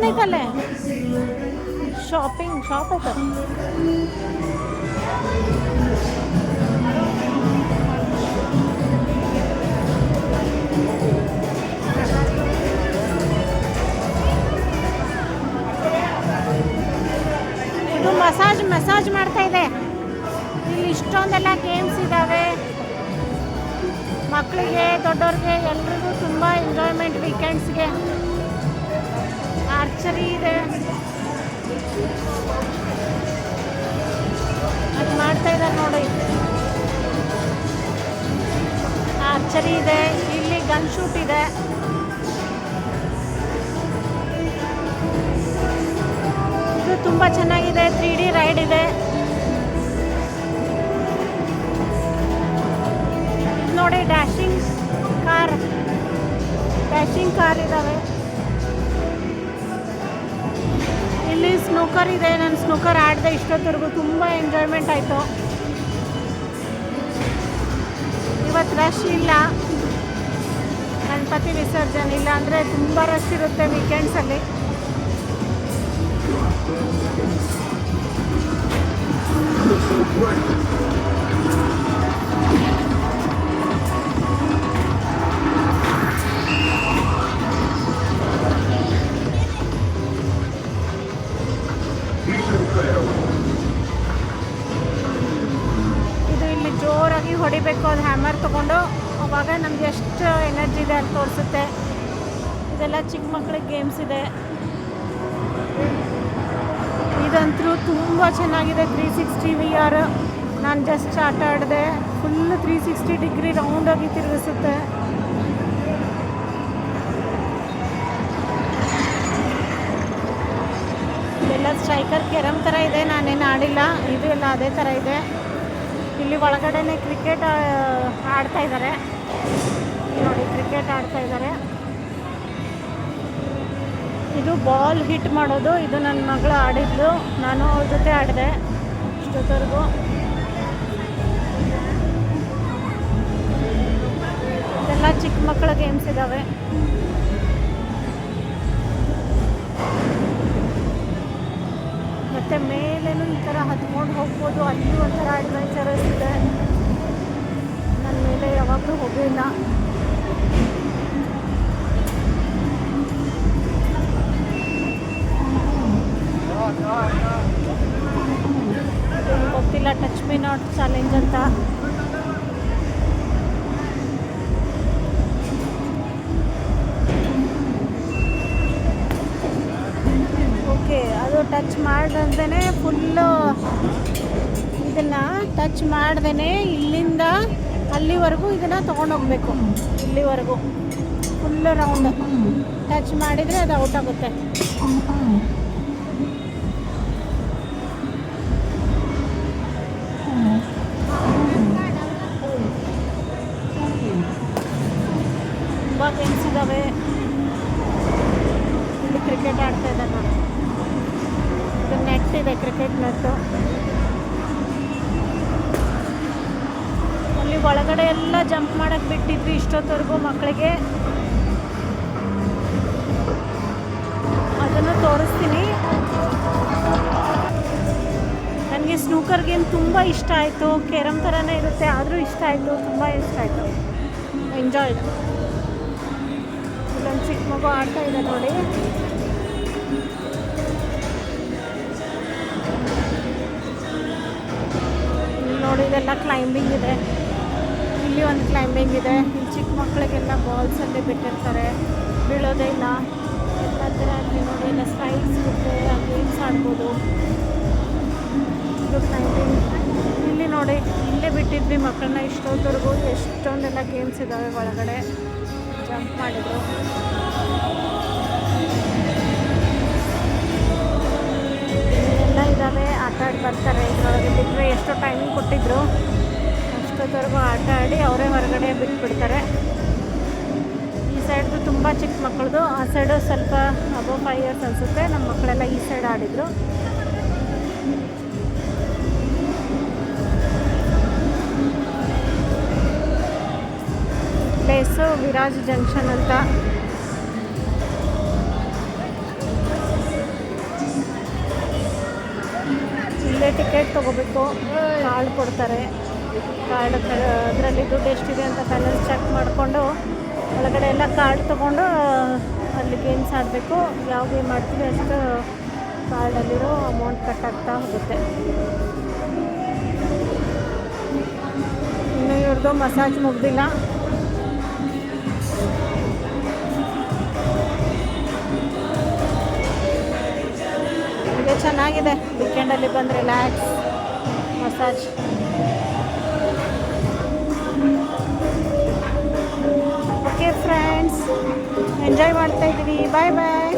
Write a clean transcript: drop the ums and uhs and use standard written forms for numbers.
ಏನೈತಲ್ಲೇ shopping shop ಐತ. ಇದು massage ಮಾಡ್ತಾ ಇದೆ. ಇಲ್ಲಿ ಇಷ್ಟೊಂದೆಲ್ಲ ಗೇಮ್ಸ್ ಇದ್ದಾವೆ. ಮಕ್ಕಳಿಗೆ ದೊಡ್ಡವ್ರಿಗೆ ಎಲ್ರಿಗೂ ತುಂಬ ಎಂಜಾಯ್ಮೆಂಟ್ ವೀಕೆಂಡ್ಸ್ಗೆ. ಆರ್ಚರಿ ಇದೆ, ಅದು ಮಾಡ್ತಾ ಇದ್ದಾರೆ ನೋಡಿ. ಆರ್ಚರಿ ಇದೆ, ಇಲ್ಲಿ ಗನ್ ಶೂಟ್ ಇದೆ. ಇದು ತುಂಬ ಚೆನ್ನಾಗಿದೆ. 3D ರೈಡ್ ಇದೆ. ನೋಡಿ ಡ್ಯಾಶಿಂಗ್ ಕಾರ್ ಇದ್ದಾವೆ. ಇಲ್ಲಿ ಸ್ನೂಕರ್ ಇದೆ. ನಾನು ಸ್ನೂಕರ್ ಆಡಿದೆ ಇಷ್ಟೊತ್ತವರೆಗೂ. ತುಂಬ ಎಂಜಾಯ್ಮೆಂಟ್ ಆಯಿತು. ಇವತ್ತು ರಶ್ ಇಲ್ಲ, ಗಣಪತಿ ವಿಸರ್ಜನೆ ಇಲ್ಲ ಅಂದರೆ ತುಂಬ ರಶ್ ಇರುತ್ತೆ ವೀಕೆಂಡ್ಸಲ್ಲಿ. ಇದು ಇಲ್ಲಿ ಜೋರಾಗಿ ಹೊಡಿಬೇಕು, ಅದು ಹ್ಯಾಮರ್ ತೊಗೊಂಡು. ಅವಾಗ ನಮ್ಗೆ ಎಷ್ಟು ಎನರ್ಜಿ ಇದೆ ಅಂತ ತೋರಿಸುತ್ತೆ. ಇದೆಲ್ಲ ಚಿಕ್ಕ ಮಕ್ಕಳಿಗೆ ಗೇಮ್ಸ್ ಇದೆ. ಇದಂತೂ ತುಂಬ ಚೆನ್ನಾಗಿದೆ. 360 VR. ನಾನು ಜಸ್ಟ್ ಆಟ ಆಡಿದೆ. Full 360 degree ರೌಂಡಾಗಿ ತಿರುಗಿಸುತ್ತೆ. ಇದೆಲ್ಲ ಸ್ಟ್ರೈಕರ್ ಕೆರಮ್ ಥರ ಇದೆ. ನಾನೇನು ಆಡಿಲ್ಲ. ಇದು ಎಲ್ಲ ಅದೇ ಥರ ಇದೆ. ಇಲ್ಲಿ ಒಳಗಡೆನೆ ಕ್ರಿಕೆಟ್ ಆಡ್ತಾ ಇದ್ದಾರೆ ನೋಡಿ. ಕ್ರಿಕೆಟ್ ಆಡ್ತಾ ಇದ್ದಾರೆ. ಇದು ಬಾಲ್ ಹಿಟ್ ಮಾಡೋದು. ಇದು ನನ್ನ ಮಗಳು ಆಡಿದ್ಲು, ನಾನು ಅವ್ರ ಜೊತೆ ಆಡಿದೆ ಇಷ್ಟೊತ್ತವರೆಗೂ. ಇದೆಲ್ಲ ಚಿಕ್ಕ ಮಕ್ಕಳ ಗೇಮ್ಸ್ ಇದ್ದಾವೆ. ಮತ್ತು ಮೇಲೇನು ಈ ಥರ ಹತ್ಕೊಂಡು ಹೋಗ್ಬೋದು. ಅಲ್ಲಿ ಒಂಥರ ಅಡ್ವೆಂಚರಸ್ ಇದೆ. ನನ್ನ ಮೇಲೆ ಯಾವಾಗಲೂ ಹೋಗಿಲ್ಲ. ಗೊತ್ತಿಲ್ಲ, ಟಚ್ ಮೀ ನಾಟ್ ಚಾಲೆಂಜ್ ಅಂತ. ಓಕೆ, ಅದು ಟಚ್ ಮಾಡ್ದೇ ಫುಲ್ಲು ಇದನ್ನು ಟಚ್ ಮಾಡ್ದೇ ಇಲ್ಲಿಂದ ಅಲ್ಲಿವರೆಗೂ ಇದನ್ನು ತೊಗೊಂಡೋಗ್ಬೇಕು. ಇಲ್ಲಿವರೆಗೂ ಫುಲ್ಲು ರೌಂಡ್ ಟಚ್ ಮಾಡಿದರೆ ಅದು ಔಟ್ ಆಗುತ್ತೆ. ತುಂಬ ಗೇಮ್ಸ್ ಇದ್ದಾವೆ. ಇಲ್ಲಿ ಕ್ರಿಕೆಟ್ ಆಡ್ತಾ ಇದ್ದಾರೆ ನೋಡಿ. ಇದು ನೆಟ್ ಇದೆ, ಕ್ರಿಕೆಟ್ ನೆಟ್ಟು. ಅಲ್ಲಿ ಒಳಗಡೆ ಎಲ್ಲ ಜಂಪ್ ಮಾಡೋಕ್ಕೆ ಬಿಟ್ಟಿದ್ವಿ ಇಷ್ಟೊತ್ತವರೆಗೂ ಮಕ್ಕಳಿಗೆ. ಅದನ್ನು ತೋರಿಸ್ತೀನಿ. ನನಗೆ ಸ್ನೂಕರ್ ಗೇಮ್ ತುಂಬ ಇಷ್ಟ ಆಯಿತು. ಕೇರಮ್ ಥರನೇ ಇರುತ್ತೆ, ಆದರೂ ಇಷ್ಟ ಆಯಿತು, ತುಂಬ ಇಷ್ಟ ಆಯಿತು. ಎಂಜಾಯ್ಡ್. ಇಲ್ಲೊಂದು ಚಿಕ್ಕ ಮಗು ಆಡ್ತಾ ಇದೆ ನೋಡಿ. ಇಲ್ಲಿ ನೋಡಿ, ಇದೆಲ್ಲ ಕ್ಲೈಂಬಿಂಗ್ ಇದೆ. ಇಲ್ಲಿ ಒಂದು ಕ್ಲೈಂಬಿಂಗ್ ಇದೆ. ಇಲ್ಲಿ ಚಿಕ್ಕ ಮಕ್ಕಳಿಗೆಲ್ಲ ಬಾಲ್ಸಲ್ಲಿ ಬಿಟ್ಟಿರ್ತಾರೆ, ಬೀಳೋದೇ ಇಲ್ಲ. ಎಲ್ಲ ಥರ ಅಲ್ಲಿ ನೋಡಿ, ಎಲ್ಲ ಸ್ಲೈಡ್ಸ್ ಇರುತ್ತೆ, ಗೇಮ್ಸ್ ಆಡ್ಬೋದು. ಇದು ಕ್ಲೈಂಬಿಂಗ್. ಇಲ್ಲಿ ನೋಡಿ, ಇಲ್ಲೇ ಬಿಟ್ಟಿದ್ವಿ ಮಕ್ಕಳನ್ನ ಇಷ್ಟೊತ್ತವರೆಗೂ. ಎಷ್ಟೊಂದೆಲ್ಲ ಗೇಮ್ಸ್ ಇದ್ದಾವೆ ಒಳಗಡೆ. ಜಂಪ್ ಮಾಡಿದ್ರು. ಎಲ್ಲ ಇದ್ದಾವೆ, ಆಟ ಆಡಿ ಬರ್ತಾರೆ. ಇದರೊಳಗೆ ಬಿಟ್ಟರೆ ಎಷ್ಟು ಟೈಮಿಂಗ್ ಕೊಟ್ಟಿದ್ರು ಅಷ್ಟೊತ್ತವರೆಗೂ ಆಟ ಆಡಿ ಅವರೇ ಹೊರಗಡೆ ಬಿಟ್ಬಿಡ್ತಾರೆ. ಈ ಸೈಡ್ದು ತುಂಬ ಚಿಕ್ಕ ಮಕ್ಕಳದು, ಆ ಸೈಡು ಸ್ವಲ್ಪ ಅಬೌವ್ 5 years ಅನಿಸುತ್ತೆ. ನಮ್ಮ ಮಕ್ಕಳೆಲ್ಲ ಈ ಸೈಡ್ ಆಡಿದರು. ಪ್ಲೇಸು ವಿರಾಜ್ ಜಂಕ್ಷನ್ ಅಂತ. ಅಲ್ಲೇ ಟಿಕೆಟ್ ತೊಗೋಬೇಕು, ಕಾರ್ಡ್ ಕೊಡ್ತಾರೆ. ಕಾರ್ಡ್ ಅದರಲ್ಲಿ ದುಡ್ಡು ಎಷ್ಟಿದೆ ಅಂತ ಬ್ಯಾಲೆನ್ಸ್ ಚೆಕ್ ಮಾಡಿಕೊಂಡು ಒಳಗಡೆ ಎಲ್ಲ ಕಾರ್ಡ್ ತೊಗೊಂಡು ಅಲ್ಲಿ ಗೇಮ್ಸ್ ಆಡಬೇಕು. ಯಾವ ಗೇಮ್ ಆಡ್ತೀವಿ ಅಷ್ಟು ಕಾರ್ಡಲ್ಲಿರೋ ಅಮೌಂಟ್ ಕಟ್ಟಾಗ್ತಾ ಹೋಗುತ್ತೆ. ಇನ್ನು ಇವ್ರದ್ದು ಮಸಾಜ್ ಮುಗ್ದಿಲ್ಲ. ಚೆನ್ನಾಗಿದೆ, ವೀಕೆಂಡಲ್ಲಿ ಬಂದು relax massage. Okay friends, enjoy ಮಾಡ್ತಾ ಇದ್ದೀವಿ. ಬಾಯ್ ಬಾಯ್.